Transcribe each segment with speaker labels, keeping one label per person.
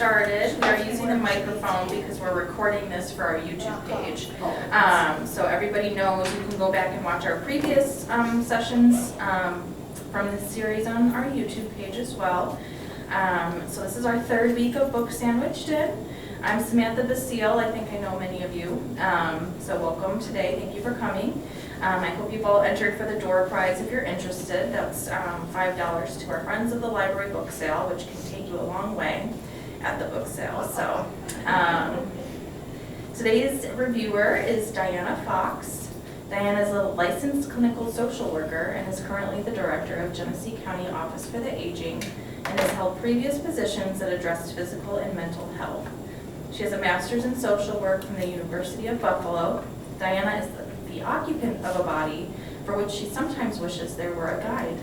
Speaker 1: started, we are using a microphone because we're recording this for our YouTube page. So everybody knows you can go back and watch our previous sessions from this series on our YouTube page as well. So this is our third week of Book Sandwiched In. I'm Samantha Basile. I think I know many of you. So welcome today. Thank you for coming. I hope you've all entered for the door prize if you're interested. That's $5 to our Friends of the Library book sale, which can take you a long way at the book sale. So today's reviewer is Diana Fox. Diana is a licensed clinical social worker and is currently the director of Genesee County Office for the Aging and has held previous positions that addressed physical and mental health. She has a master's in social work from the University of Buffalo. Diana is the occupant of a body for which she sometimes wishes there were a guide.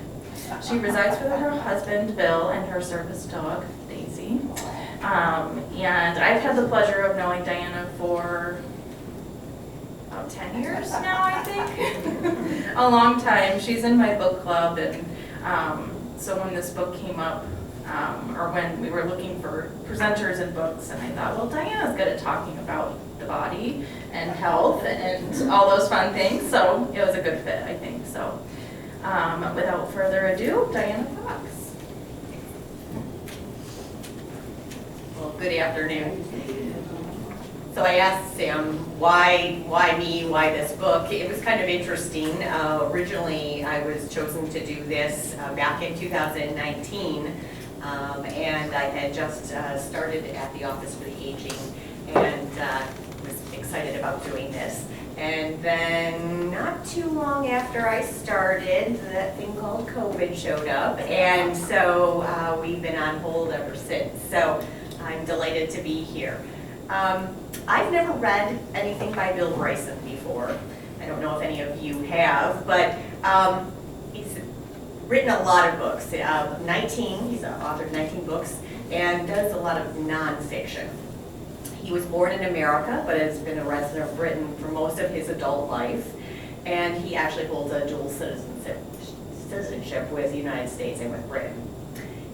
Speaker 1: She resides with her husband, Bill, and her service dog, Daisy. And I've had the pleasure of knowing Diana for about 10 years now, I think. A long time. She's in my book club, and so when this book came up, or when we were looking for presenters and books, and I thought, well, Diana's good at talking about the body and health and all those fun things, so it was a good fit, I think. So without further ado, Diana Fox.
Speaker 2: Well, good afternoon. So I asked Sam, why me, why this book? It was kind of interesting. Originally, I was chosen to do this back in 2019, and I had just started at the Office for the Aging and was excited about doing this. And then not too long after I started, that thing called COVID showed up, and so we've been on hold ever since. So I'm delighted to be here. I've never read anything by Bill Bryson before. I don't know if any of you have, but he's written a lot of books. 19, he's authored 19 books and does a lot of nonfiction. He was born in America, but has been a resident of Britain for most of his adult life, and he actually holds a dual citizenship with the United States and with Britain.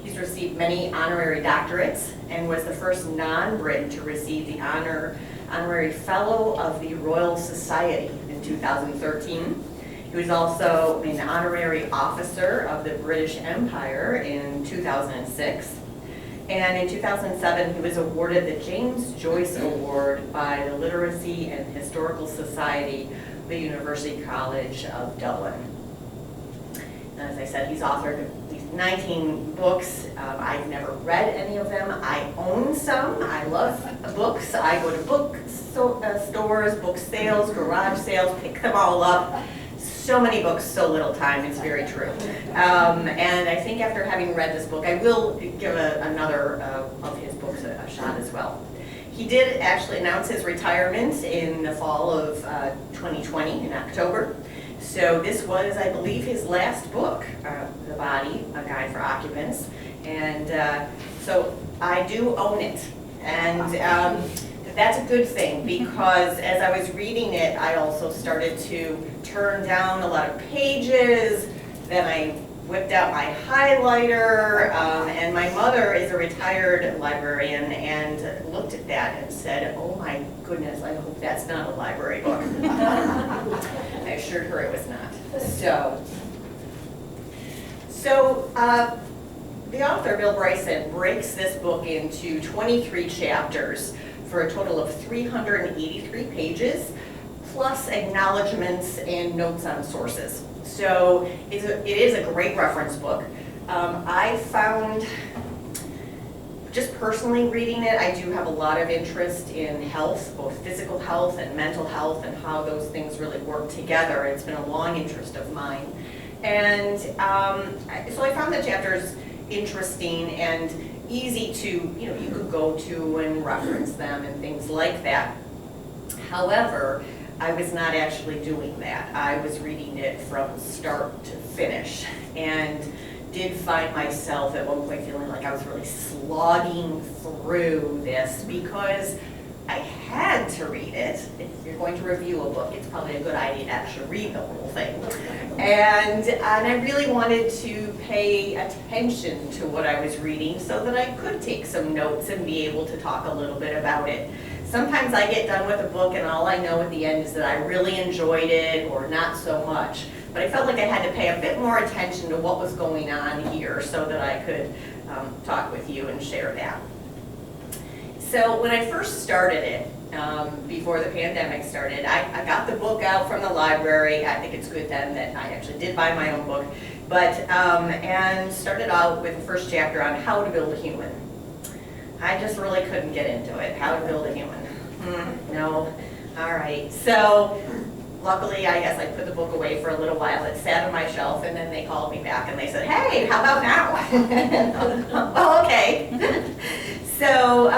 Speaker 2: He's received many honorary doctorates and was the first non-Brit to receive the honorary Fellow of the Royal Society in 2013. He was also an honorary officer of the British Empire in 2006. And in 2007, he was awarded the James Joyce Award by the Literacy and Historical Society of the University College of Dublin. And as I said, he's authored these 19 books. I've never read any of them. I own some. I love books. I go to book stores, book sales, garage sales, pick them all up. So many books, so little time. It's very true. And I think after having read this book, I will give another of his books a shot as well. He did actually announce his retirement in the fall of 2020, in October. So this was, I believe, his last book, The Body, A Guide for Occupants. And so I do own it. And that's a good thing, because as I was reading it, I also started to turn down a lot of pages. Then I whipped out my highlighter, and my mother is a retired librarian and looked at that and said, oh my goodness, I hope that's not a library book. I assured her it was not. So the author, Bill Bryson, breaks this book into 23 chapters for a total of 383 pages, plus acknowledgments and notes on sources. So it is a great reference book. I found, just personally reading it, I do have a lot of interest in health, both physical health and mental health, and how those things really work together. It's been a long interest of mine. And so I found the chapters interesting and easy to, you could go to and reference them and things like that. However, I was not actually doing that. I was reading it from start to finish, and did find myself at one point feeling like I was really slogging through this, because I had to read it. If you're going to review a book, it's probably a good idea to actually read the whole thing. And I really wanted to pay attention to what I was reading so that I could take some notes and be able to talk a little bit about it. Sometimes I get done with a book and all I know at the end is that I really enjoyed it or not so much. But I felt like I had to pay a bit more attention to what was going on here so that I could talk with you and share that. So when I first started it, before the pandemic started, I got the book out from the library. I think it's good then that I actually did buy my own book, but and started out with the first chapter on how to build a human. I just really couldn't get into it. How to build a human. No. All right. So luckily, I guess I put the book away for a little while. It sat on my shelf, and then they called me back and they said, "Hey, how about now?" Oh, okay. So,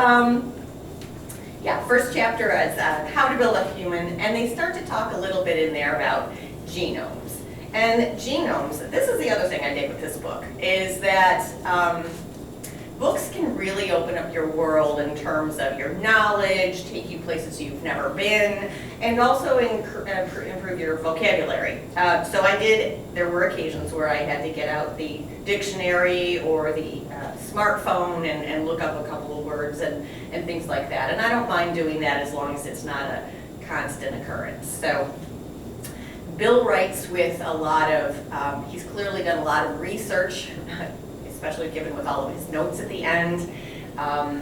Speaker 2: yeah, first chapter is how to build a human, and they start to talk a little bit in there about genomes. And genomes, this is the other thing I did with this book, is that books can really open up your world in terms of your knowledge, take you places you've never been, and also improve your vocabulary. So there were occasions where I had to get out the dictionary or the smartphone and look up a couple of words and things like that. And I don't mind doing that as long as it's not a constant occurrence. So Bill writes with a lot of, he's clearly done a lot of research, especially given with all of his notes at the end.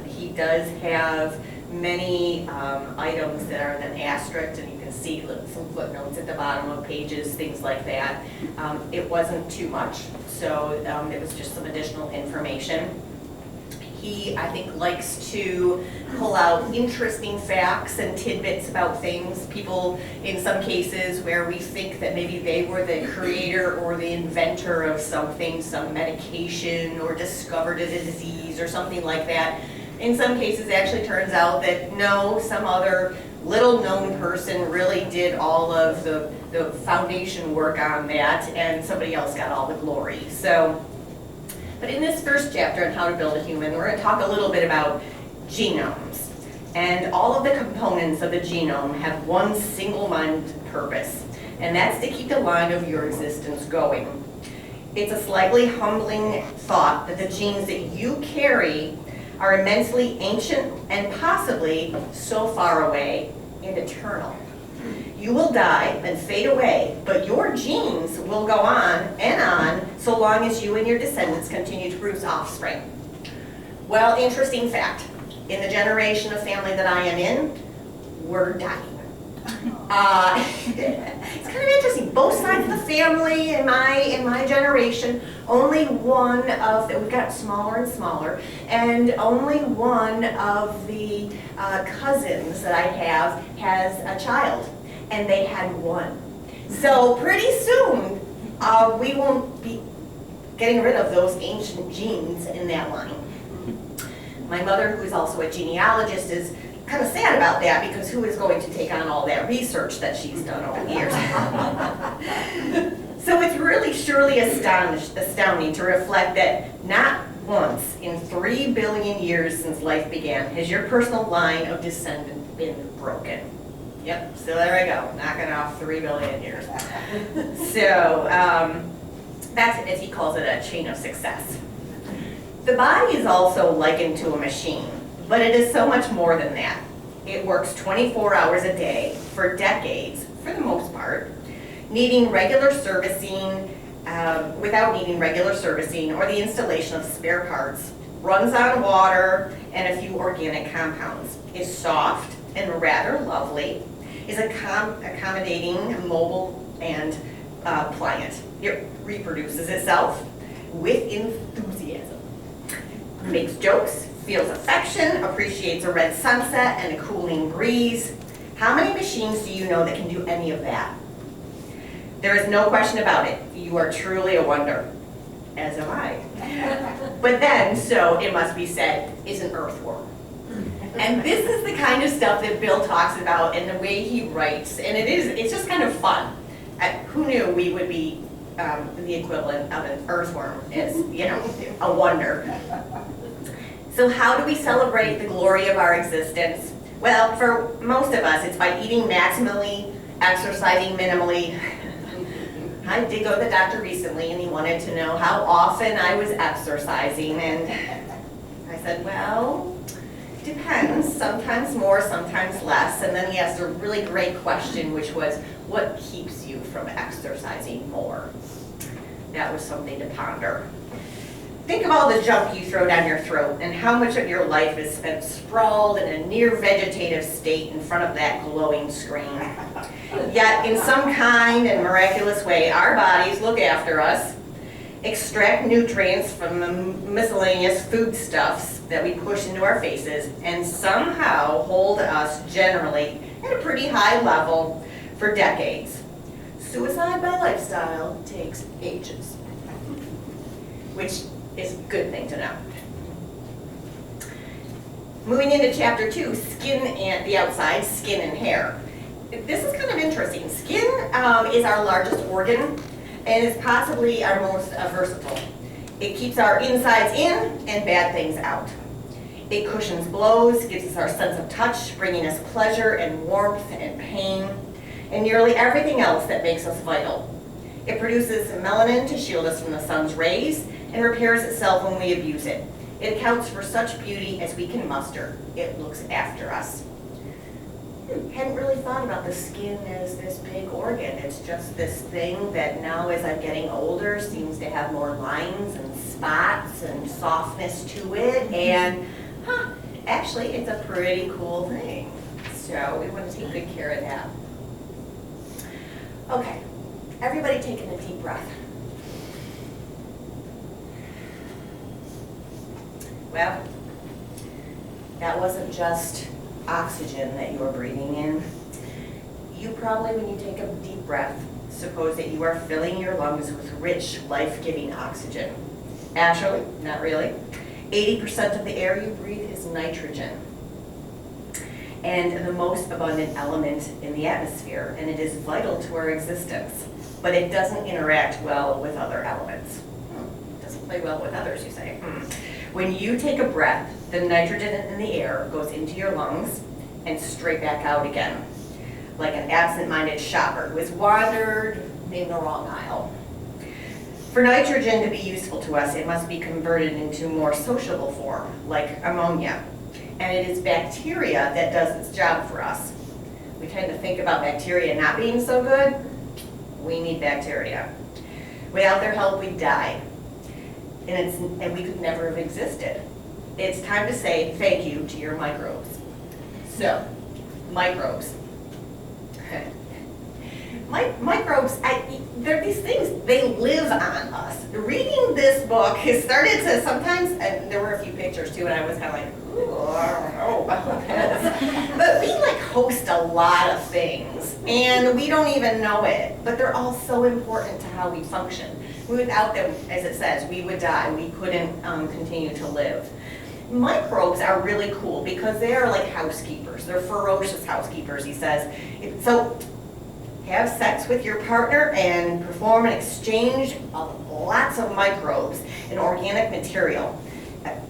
Speaker 2: He does have many items that are then asterisked, and you can see some footnotes at the bottom of pages, things like that. It wasn't too much, so it was just some additional information. He, I think, likes to pull out interesting facts and tidbits about things. People, in some cases, where we think that maybe they were the creator or the inventor of something, some medication, or discovered a disease or something like that. In some cases, it actually turns out that no, some other little-known person really did all of the foundation work on that, and somebody else got all the glory. So. But in this first chapter on how to build a human, we're going to talk a little bit about genomes. And all of the components of the genome have one single-minded purpose, and that's to keep the line of your existence going. It's a slightly humbling thought that the genes that you carry are immensely ancient and possibly so far away and eternal. You will die and fade away, but your genes will go on so long as you and your descendants continue to produce offspring. Well, interesting fact. In the generation of family that I am in, we're dying. It's kind of interesting. Both sides of the family in my generation, only one of we've got smaller and smaller, and only one of the cousins that I have has a child. And they had one. So pretty soon, we won't be getting rid of those ancient genes in that line. My mother, who is also a genealogist, is kind of sad about that because who is going to take on all that research that she's done over the years? So it's really surely astounding to reflect that not once in 3 billion years since life began has your personal line of descent been broken. Yep, so there I go, knocking off 3 billion years. So that's, as he calls it, a chain of success. The body is also likened to a machine, but it is so much more than that. It works 24 hours a day for decades, for the most part, needing regular servicing, without needing regular servicing or the installation of spare parts, runs on water and a few organic compounds, is soft and rather lovely, is accommodating, mobile, and pliant. It reproduces itself with enthusiasm, makes jokes, feels affection, appreciates a red sunset and a cooling breeze. How many machines do you know that can do any of that? There is no question about it. You are truly a wonder, as am I. But then, so it must be said, is an earthworm. And this is the kind of stuff that Bill talks about and the way he writes, and it's just kind of fun. Who knew we would be the equivalent of an earthworm is, a wonder. So how do we celebrate the glory of our existence? Well, for most of us, it's by eating maximally, exercising minimally. I did go to the doctor recently and he wanted to know how often I was exercising, and I said, well, depends, sometimes more, sometimes less. And then he asked a really great question, which was, what keeps you from exercising more? That was something to ponder. Think of all the junk you throw down your throat and how much of your life is spent sprawled in a near vegetative state in front of that glowing screen. Yet, in some kind and miraculous way, our bodies look after us, extract nutrients from the miscellaneous foodstuffs that we push into our faces, and somehow hold us generally at a pretty high level for decades. Suicide by lifestyle takes ages, which is a good thing to know. Moving into chapter 2, skin and the outside, skin and hair. This is kind of interesting. Skin is our largest organ and is possibly our most versatile. It keeps our insides in and bad things out. It cushions blows, gives us our sense of touch, bringing us pleasure and warmth and pain, and nearly everything else that makes us vital. It produces melanin to shield us from the sun's rays and repairs itself when we abuse it. It accounts for such beauty as we can muster. It looks after us. Hadn't really thought about the skin as this big organ. It's just this thing that now, as I'm getting older, seems to have more lines and spots and softness to it. And actually, it's a pretty cool thing. So we want to take good care of that. Okay, everybody taking a deep breath. Well, that wasn't just oxygen that you are breathing in. You probably, when you take a deep breath, suppose that you are filling your lungs with rich, life-giving oxygen. Actually, not really. 80% of the air you breathe is nitrogen, and the most abundant element in the atmosphere, and it is vital to our existence, but it doesn't interact well with other elements. It doesn't play well with others, you say. When you take a breath, the nitrogen in the air goes into your lungs and straight back out again, like an absent-minded shopper who has wandered in the wrong aisle. For nitrogen to be useful to us, it must be converted into more sociable form, like ammonia. And it is bacteria that does its job for us. We tend to think about bacteria not being so good. We need bacteria. Without their help, we'd die. And we could never have existed. It's time to say thank you to your microbes. So, microbes. Microbes, they're these things, they live on us. Reading this book has started to sometimes, and there were a few pictures too, and I was kind of like, ooh, I don't know about this. But we like host a lot of things, and we don't even know it, but they're all so important to how we function. Without them, as it says, we would die. We couldn't continue to live. Microbes are really cool because they are like housekeepers. They're ferocious housekeepers, he says. So have sex with your partner and perform an exchange of lots of microbes and organic material.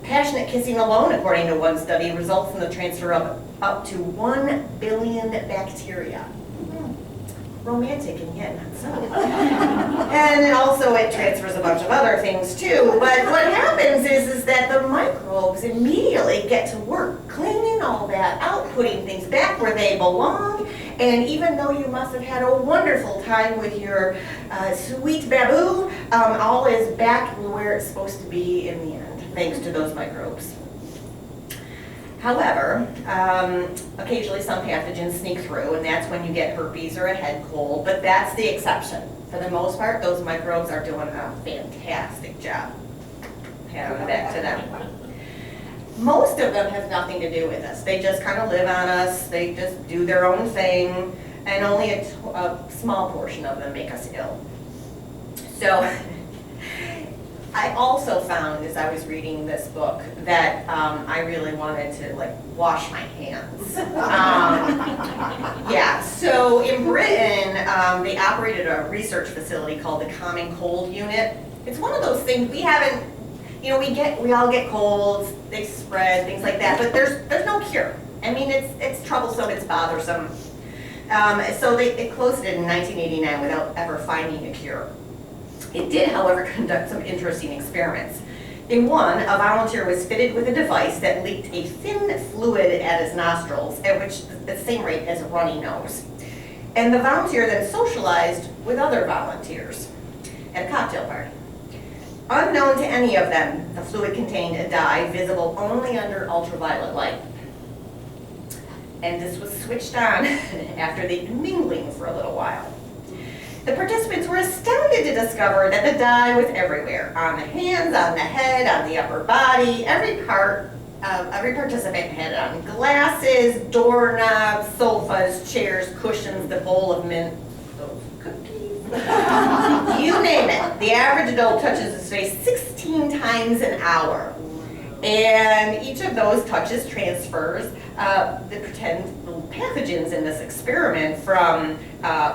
Speaker 2: Passionate kissing alone, according to one study, results in the transfer of up to 1 billion bacteria. Romantic and yet not so. And also it transfers a bunch of other things too. But what happens is that the microbes immediately get to work cleaning all that out, putting things back where they belong. And even though you must have had a wonderful time with your sweet baboo, all is back where it's supposed to be in the end, thanks to those microbes. However, occasionally some pathogens sneak through, and that's when you get herpes or a head cold, but that's the exception. For the most part, those microbes are doing a fantastic job. Pat on the back to them. Most of them have nothing to do with us. They just kind of live on us, they just do their own thing, and only a small portion of them make us ill. So, I also found, as I was reading this book, that I really wanted to like wash my hands. Yeah, so in Britain, they operated a research facility called the Common Cold Unit. It's one of those things we haven't, you know, we all get colds, they spread, things like that, but there's no cure. I mean, it's troublesome, it's bothersome. So it closed it in 1989 without ever finding a cure. It did, however, conduct some interesting experiments. In one, a volunteer was fitted with a device that leaked a thin fluid at his nostrils, at which the same rate as a runny nose. And the volunteer then socialized with other volunteers at a cocktail party. Unknown to any of them, the fluid contained a dye visible only under ultraviolet light. And this was switched on after they'd been mingling for a little while. The participants were astounded to discover that the dye was everywhere, on the hands, on the head, on the upper body. Every participant had it on glasses, doorknobs, sofas, chairs, cushions, the bowl of mint, those cookies. You name it. The average adult touches his face 16 times an hour. And each of those touches transfers the pretend pathogens in this experiment from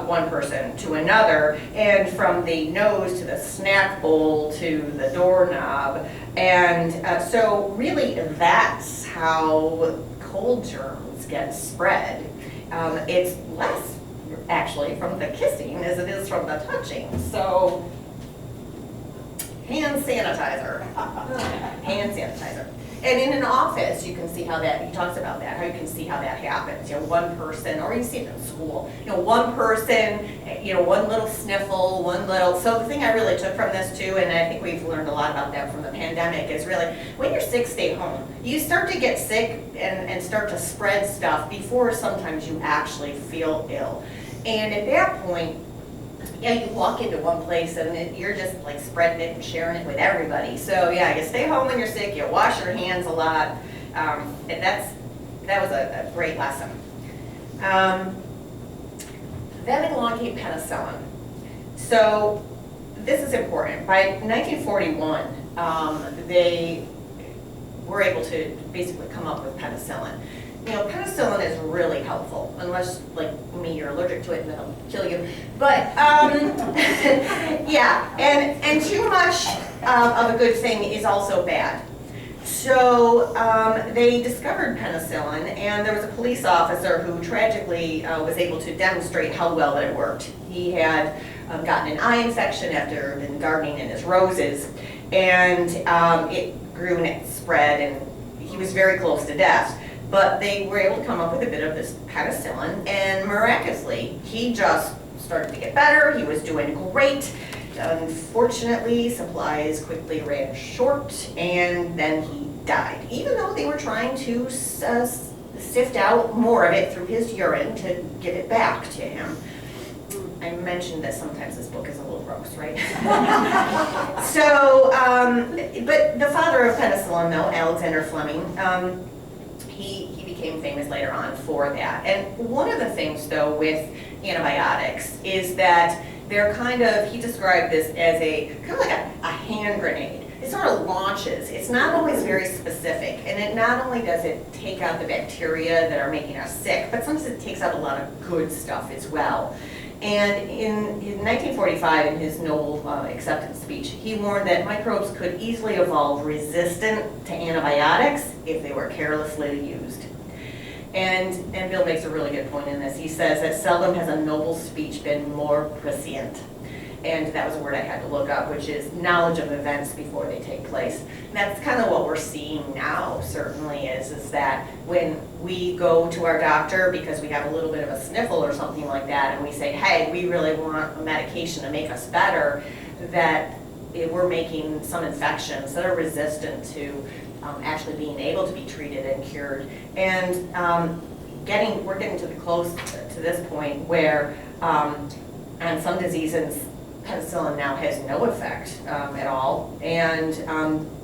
Speaker 2: one person to another, and from the nose to the snack bowl to the doorknob. And so really that's how cold germs get spread. It's less actually from the kissing as it is from the touching. So hand sanitizer. Hand sanitizer. And in an office, you can see how that, he talks about that, how you can see how that happens. You know, one person, or you see it in school, you know, one person, you know, one little sniffle, one little, so the thing I really took from this too, and I think we've learned a lot about that from the pandemic, is really, when you're sick, stay home. You start to get sick and start to spread stuff before sometimes you actually feel ill. And at that point, yeah, you walk into one place and you're just like spreading it and sharing it with everybody. So yeah, you stay home when you're sick, you wash your hands a lot, and that was a great lesson. Then along came penicillin. So this is important. By 1941, they were able to basically come up with penicillin. You know, penicillin is really helpful, unless, like me, you're allergic to it and it'll kill you. But, yeah, and too much of a good thing is also bad. So they discovered penicillin, and there was a police officer who tragically was able to demonstrate how well that it worked. He had gotten an eye infection after been gardening in his roses, and it grew and it spread, and he was very close to death. But they were able to come up with a bit of this penicillin, and miraculously, he just started to get better. He was doing great. Unfortunately, supplies quickly ran short, and then he died. Even though they were trying to sift out more of it through his urine to give it back to him. I mentioned that sometimes this book is a little gross, right? So, but the father of penicillin, though, Alexander Fleming, he became famous later on for that. And one of the things, though, with antibiotics is that they're kind of, he described this as a kind of like a hand grenade. It sort of launches. It's not always very specific, and it not only does it take out the bacteria that are making us sick, but sometimes it takes out a lot of good stuff as well. And in 1945, in his Nobel acceptance speech, he warned that microbes could easily evolve resistant to antibiotics if they were carelessly used. And Bill makes a really good point in this. He says that seldom has a noble speech been more prescient. And that was a word I had to look up, which is knowledge of events before they take place. And that's kind of what we're seeing now, certainly, is that when we go to our doctor because we have a little bit of a sniffle or something like that, and we say, hey, we really want a medication to make us better, that we're making some infections that are resistant to actually being able to be treated and cured. And we're getting to the close to this point where on some diseases, penicillin now has no effect at all, and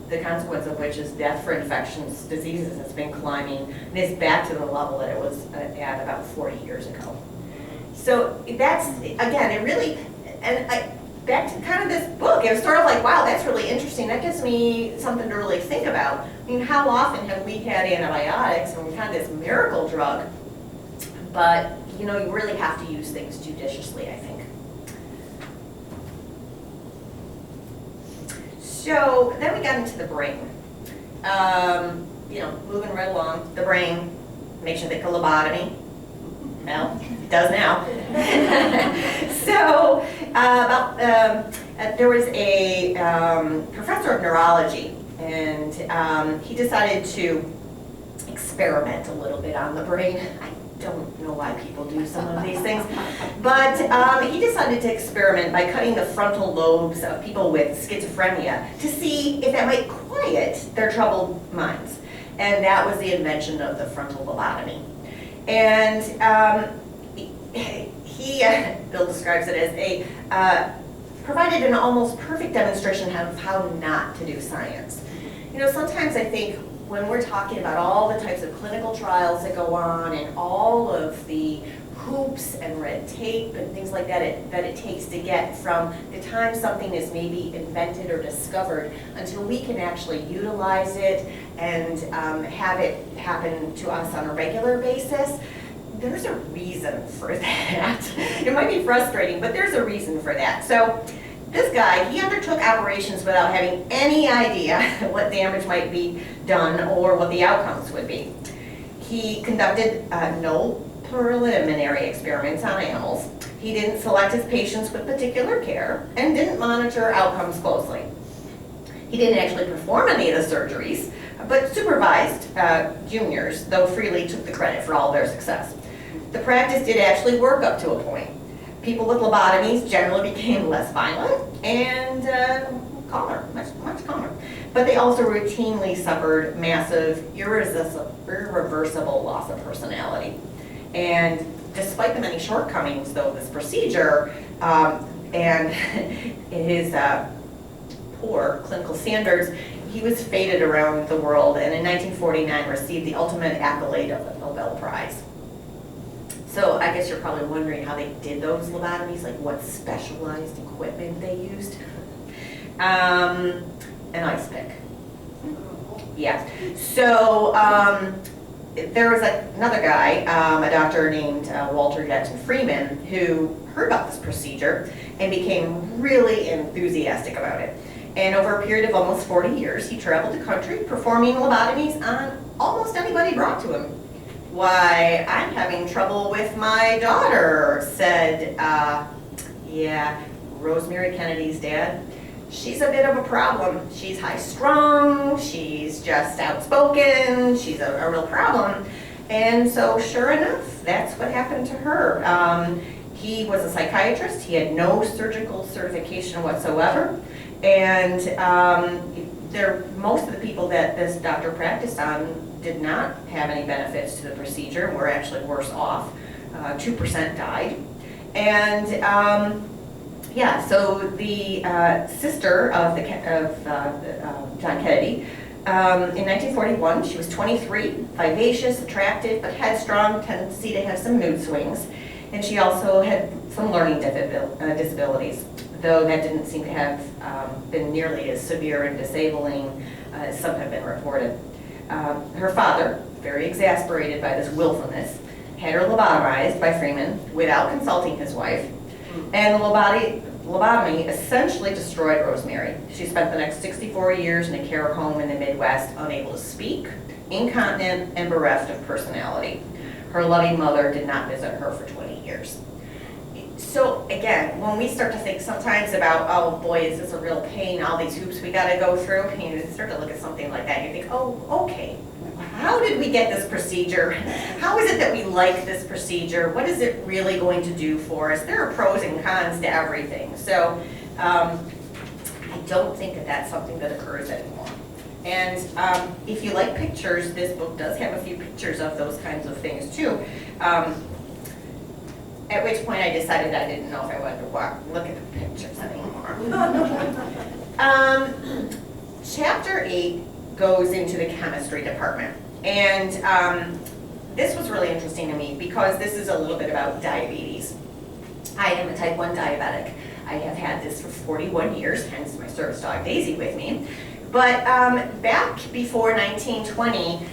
Speaker 2: the consequence of which is death for infectious diseases has been climbing, and is back to the level that it was at about 40 years ago. So that's, again, it really, and back to kind of this book, it was sort of like, wow, that's really interesting. That gives me something to really think about. I mean, how often have we had antibiotics and we've had this miracle drug, but you know, you really have to use things judiciously, I think. So then we got into the brain. You know, moving right along, the brain, Makes you think of lobotomy. Well, it does now. So, there was a professor of neurology, and he decided to experiment a little bit on the brain. I don't know why people do some of these things, but he decided to experiment by cutting the frontal lobes of people with schizophrenia to see if that might quiet their troubled minds. And that was the invention of the frontal lobotomy. And Bill describes it as provided an almost perfect demonstration of how not to do science. You know, sometimes I think when we're talking about all the types of clinical trials that go on and all of the hoops and red tape and things like that it takes to get from the time something is maybe invented or discovered until we can actually utilize it and have it happen to us on a regular basis, there's a reason for that. It might be frustrating, but there's a reason for that. So this guy, he undertook operations without having any idea what damage might be done or what the outcomes would be. He conducted no preliminary experiments on animals. He didn't select his patients with particular care and didn't monitor outcomes closely. He didn't actually perform any of the surgeries, but supervised juniors, though freely took the credit for all their success. The practice did actually work up to a point. People with lobotomies generally became less violent and calmer, much calmer. But they also routinely suffered massive, irreversible loss of personality. And despite the many shortcomings, though, of this procedure and his poor clinical standards, he was feted around the world and in 1949 received the ultimate accolade of the Nobel Prize. So I guess you're probably wondering how they did those lobotomies, like what specialized equipment they used. An ice pick. Yeah. So there was another guy, a doctor named Walter Denton Freeman, who heard about this procedure and became really enthusiastic about it. And over a period of almost 40 years, he traveled the country performing lobotomies on almost anybody brought to him. Why, I'm having trouble with my daughter, said, yeah, Rosemary Kennedy's dad. She's a bit of a problem. She's high-strung, she's just outspoken, she's a real problem. And so sure enough, that's what happened to her. He was a psychiatrist, he had no surgical certification whatsoever, and most of the people that this doctor practiced on did not have any benefits to the procedure, were actually worse off. 2% died. And yeah, so the sister of John Kennedy, in 1941, she was 23, vivacious, attractive, but had strong tendency to have some mood swings. And she also had some learning disabilities, though that didn't seem to have been nearly as severe and disabling as some have been reported. Her father, very exasperated by this willfulness, had her lobotomized by Freeman without consulting his wife. And the lobotomy essentially destroyed Rosemary. She spent the next 64 years in a care home in the Midwest, unable to speak, incontinent, and bereft of personality. Her loving mother did not visit her for 20 years. So again, when we start to think sometimes about, oh boy, is this a real pain, all these hoops we gotta go through, you start to look at something like that, you think, oh, okay, how did we get this procedure? How is it that we like this procedure? What is it really going to do for us? There are pros and cons to everything. So I don't think that that's something that occurs anymore. And if you like pictures, this book does have a few pictures of those kinds of things too. At which point I decided I didn't know if I wanted to look at the pictures anymore. Chapter 8 goes into the chemistry department. And this was really interesting to me because this is a little bit about diabetes. I am a type 1 diabetic. I have had this for 41 years, hence my service dog Daisy with me. But back before 1920,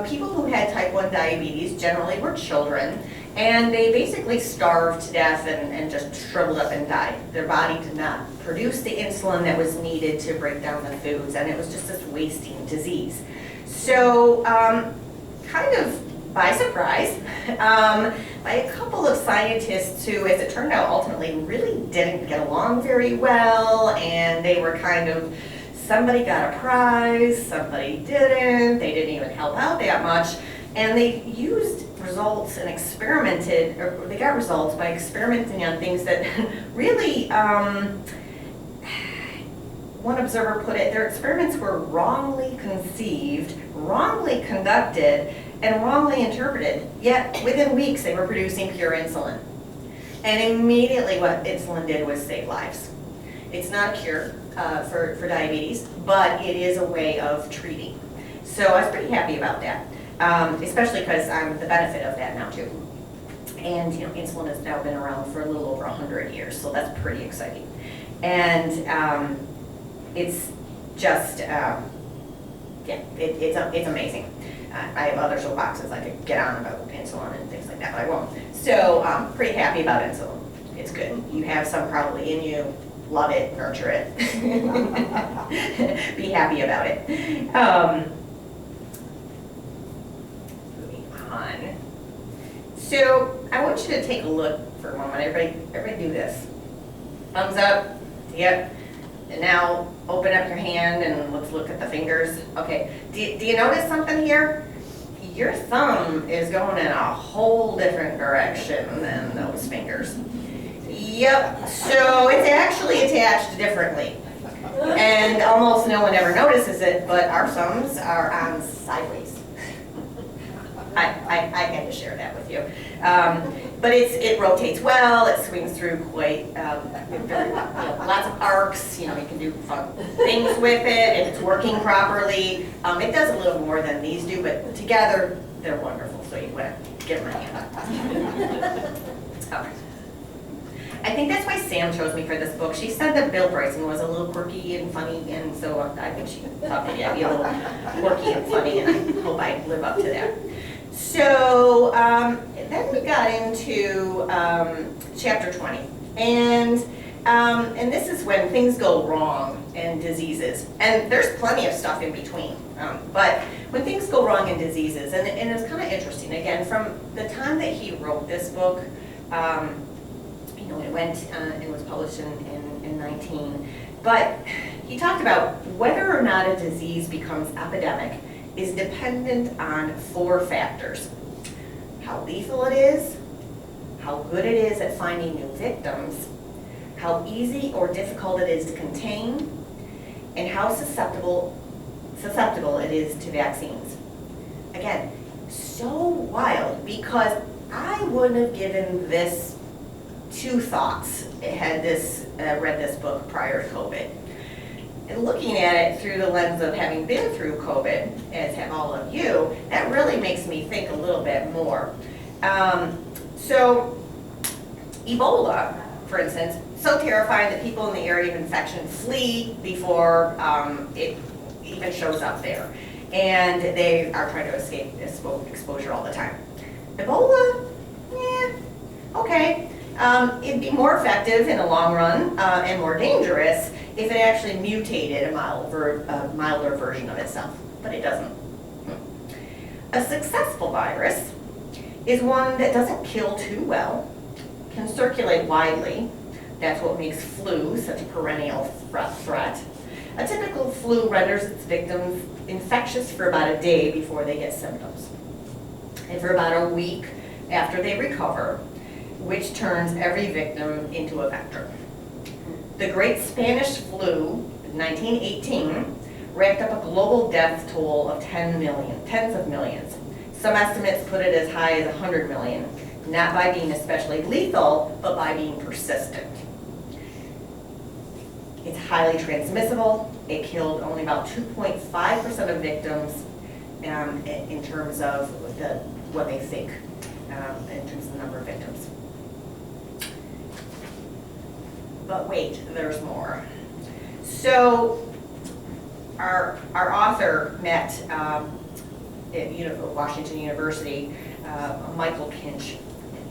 Speaker 2: people who had type 1 diabetes generally were children, and they basically starved to death and just shriveled up and died. Their body did not produce the insulin that was needed to break down the foods, and it was just this wasting disease. So kind of by surprise, by a couple of scientists who, as it turned out, ultimately really didn't get along very well, and they were kind of, somebody got a prize, somebody didn't, they didn't even help out that much, and they used results and experimented, or they got results by experimenting on things that really, one observer put it, their experiments were wrongly conceived, wrongly conducted, and wrongly interpreted, yet within weeks they were producing pure insulin. And immediately what insulin did was save lives. It's not a cure for diabetes, but it is a way of treating. So I was pretty happy about that, especially because I'm the benefit of that now too. And you know, insulin has now been around for a little over 100 years, so that's pretty exciting. And it's just, yeah, it's amazing. I have other soapboxes I could get on about insulin and things like that, but I won't. So I'm pretty happy about insulin. It's good. You have some probably in you. Love it, nurture it. Be happy about it. Moving on. So I want you to take a look for a moment. Everybody do this. Thumbs up. Yep. And now open up your hand and let's look at the fingers. Okay, do you notice something here? Your thumb is going in a whole different direction than those fingers. Yep, so it's actually attached differently. And almost no one ever notices it, but our thumbs are on sideways. I had to share that with you. But it rotates well, it swings through quite, lots of arcs, you can do fun things with it if it's working properly. It does a little more than these do, but together they're wonderful, so you want to give them a hand. Okay. I think that's why Sam chose me for this book. She said that Bill Bryson was a little quirky and funny, and so I think she thought maybe I'd be a little quirky and funny, and I hope I live up to that. So then we got into chapter 20, and this is when things go wrong in diseases, and there's plenty of stuff in between, but when things go wrong in diseases, and it was kind of interesting, again, from the time that he wrote this book, it went, it was published in 19, but he talked about whether or not a disease becomes epidemic is dependent on 4 factors: how lethal it is, how good it is at finding new victims, how easy or difficult it is to contain, and how susceptible it is to vaccines. Again, so wild, because I wouldn't have given this 2 thoughts had read this book prior to COVID. And looking at it through the lens of having been through COVID, as have all of you, that really makes me think a little bit more. So Ebola, for instance, so terrifying that people in the area of infection flee before it even shows up there. And they are trying to escape this exposure all the time. Ebola, okay. It'd be more effective in the long run and more dangerous if it actually mutated a milder version of itself, but it doesn't. A successful virus is one that doesn't kill too well, can circulate widely. That's what makes flu such a perennial threat. A typical flu renders its victims infectious for about a day before they get symptoms, and for about a week after they recover, which turns every victim into a vector. The Great Spanish Flu, 1918, racked up a global death toll of tens of millions. Some estimates put it as high as 100 million, not by being especially lethal, but by being persistent. It's highly transmissible. It killed only about 2.5% of victims in terms of what they think, in terms of the number of victims. But wait, there's more. So our author met at Washington University, Michael Kinch,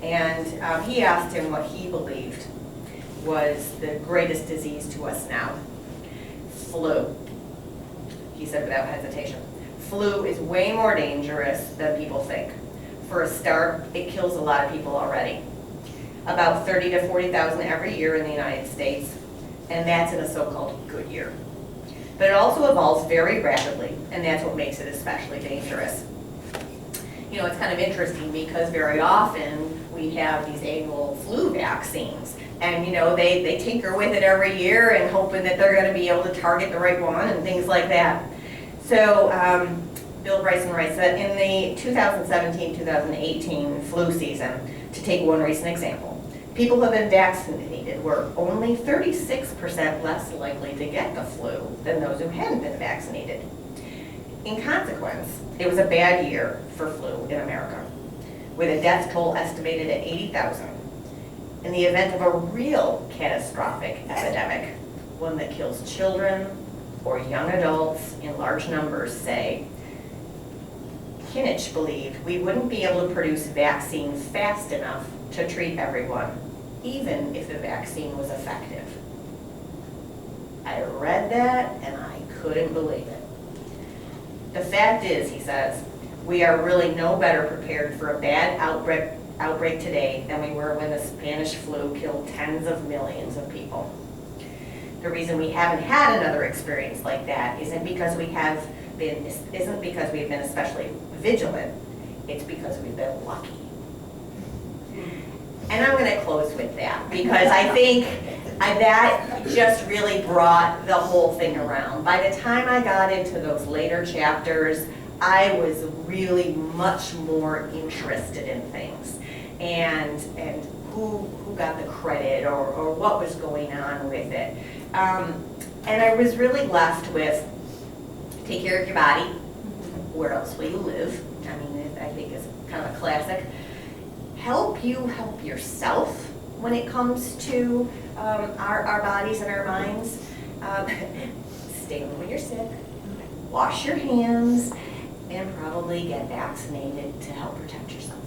Speaker 2: and he asked him what he believed was the greatest disease to us now. Flu. He said without hesitation. Flu is way more dangerous than people think. For a start, it kills a lot of people already. About 30 to 40,000 every year in the United States, and that's in a so-called good year. But it also evolves very rapidly, and that's what makes it especially dangerous. You know, it's kind of interesting because very often we have these annual flu vaccines, and you know, they tinker with it every year and hoping that they're going to be able to target the right one and things like that. So Bill Bryson writes that in the 2017-2018 flu season, to take one recent example, people who have been vaccinated were only 36% less likely to get the flu than those who hadn't been vaccinated. In consequence, it was a bad year for flu in America, with a death toll estimated at 80,000. In the event of a real catastrophic epidemic, one that kills children or young adults in large numbers, say, Kinich believed we wouldn't be able to produce vaccine fast enough to treat everyone, even if the vaccine was effective. I read that and I couldn't believe it. The fact is, he says, we are really no better prepared for a bad outbreak today than we were when the Spanish flu killed tens of millions of people. The reason we haven't had another experience like that isn't because we've been especially vigilant, it's because we've been lucky. And I'm going to close with that because I think that just really brought the whole thing around. By the time I got into those later chapters, I was really much more interested in things and who got the credit or what was going on with it. And I was really left with take care of your body. Where else will you live? I mean, I think it's kind of a classic. Help you help yourself when it comes to our bodies and our minds. Stay home when you're sick. Wash your hands. And probably get vaccinated to help protect yourself.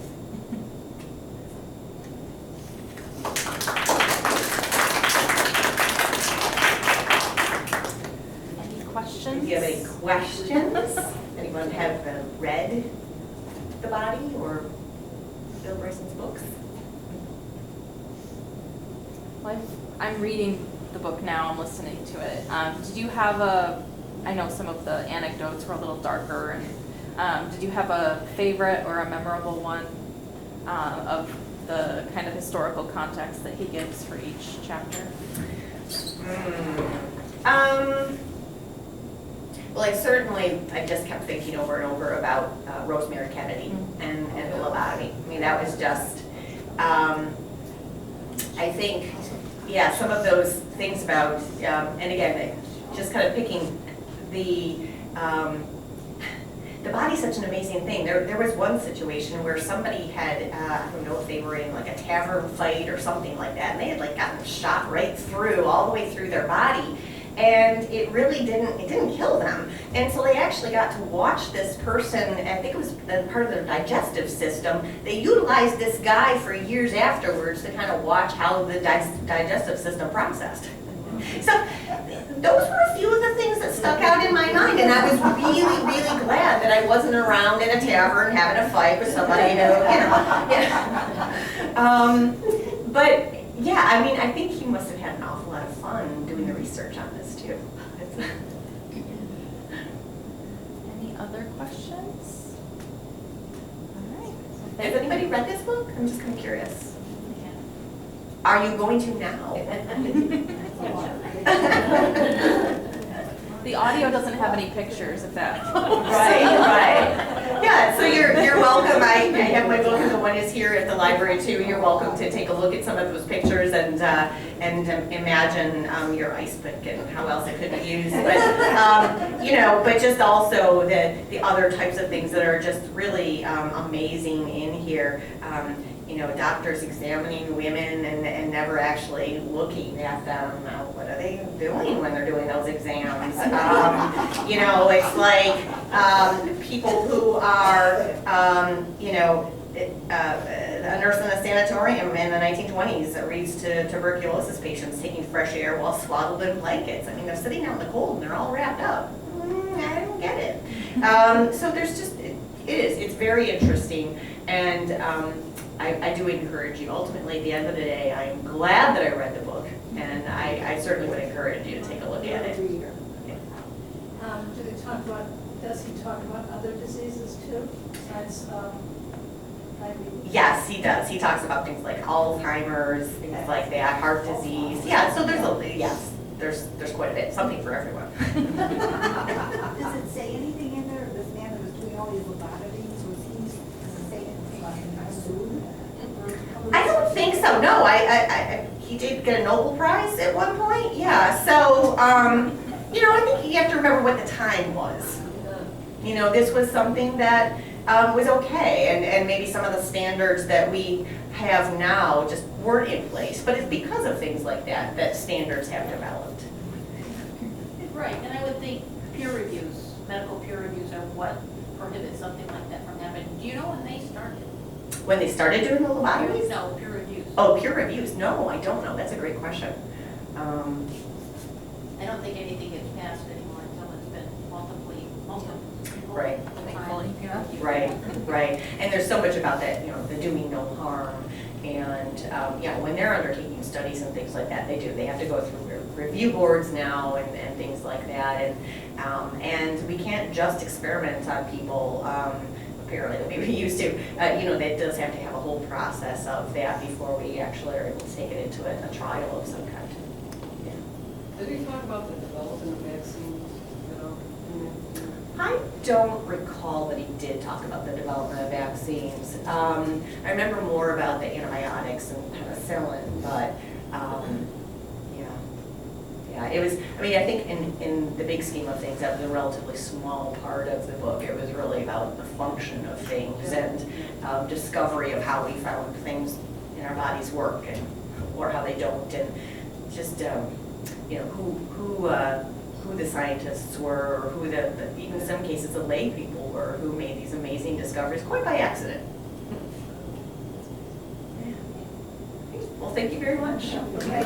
Speaker 1: Any questions?
Speaker 2: Do you have any questions? Anyone have read The Body or Bill Bryson's books?
Speaker 3: Well, I'm reading the book now, I'm listening to it. Did you have I know some of the anecdotes were a little darker, and did you have a favorite or a memorable one of the kind of historical context that he gives for each chapter?
Speaker 2: Well, I just kept thinking over and over about Rosemary Kennedy and the lobotomy. I mean, that was just, I think, yeah, some of those things about, and again, just kind of picking the body's such an amazing thing. There was one situation where somebody had, I don't know if they were in like a tavern fight or something like that, and they had like gotten shot right through, all the way through their body. And it really didn't kill them. And so they actually got to watch this person, I think it was part of their digestive system. They utilized this guy for years afterwards to kind of watch how the digestive system processed. So those were a few of the things that stuck out in my mind, and I was really, really glad that I wasn't around in a tavern having a fight with somebody who, but yeah, I mean, I think he must have had an awful lot of fun doing the research on this too.
Speaker 3: Any other questions? All right.
Speaker 2: Has anybody read this book? I'm just kind of curious. Are you going to now?
Speaker 3: The audio doesn't have any pictures of that.
Speaker 2: Right. Yeah, so you're welcome. I have my book, and the one is here at the library too. You're welcome to take a look at some of those pictures and imagine your ice pick and how else it could be used. But but just also the other types of things that are just really amazing in here. Doctors examining women and never actually looking at them. What are they doing when they're doing those exams? It's like people who are, a nurse in a sanatorium in the 1920s that reads to tuberculosis patients taking fresh air while swaddled in blankets. I mean, they're sitting out in the cold and they're all wrapped up. I don't get it. So there's just, It is, it's very interesting, and I do encourage you, ultimately, at the end of the day, I'm glad that I read the book, and I certainly would encourage you to take a look at it.
Speaker 4: Do they talk about, does he talk about other diseases too, besides diabetes?
Speaker 2: Yes, he does. He talks about things like Alzheimer's, things like that, heart disease. Yeah, so there's quite a bit, something for everyone.
Speaker 5: Does it say anything in there, this man that was doing all these lobotomies, does it say anything about food?
Speaker 2: I don't think so, no, he did get a Nobel Prize at one point, yeah, so, I think you have to remember what the time was. This was something that was okay, and maybe some of the standards that we have now just weren't in place, but it's because of things like that standards have developed.
Speaker 6: Right, and I would think peer reviews, medical peer reviews are what prohibits something like that from happening. Do you know when they started?
Speaker 2: When they started doing the lobotomies?
Speaker 6: No, peer reviews.
Speaker 2: Oh, peer reviews, no, I don't know, that's a great question.
Speaker 6: I don't think anything gets passed anymore until it's been multiple people.
Speaker 2: Right.
Speaker 3: Thankfully, yeah.
Speaker 2: Right, and there's so much about that, the doing no harm, and, when they're undertaking studies and things like that, they have to go through review boards now and things like that, and we can't just experiment on people, apparently, that we used to, that does have to have a whole process of that before we actually are able to take it into a trial of some kind.
Speaker 7: Did he talk about the development of vaccines at all?
Speaker 2: I don't recall that he did talk about the development of vaccines. I remember more about the antibiotics and penicillin, but it was, I think in the big scheme of things, that was a relatively small part of the book. It was really about the function of things and discovery of how we found things in our bodies work or how they don't, and just who the scientists were, or who even in some cases the lay people were who made these amazing discoveries quite by accident. Well, thank you very much.
Speaker 5: Okay.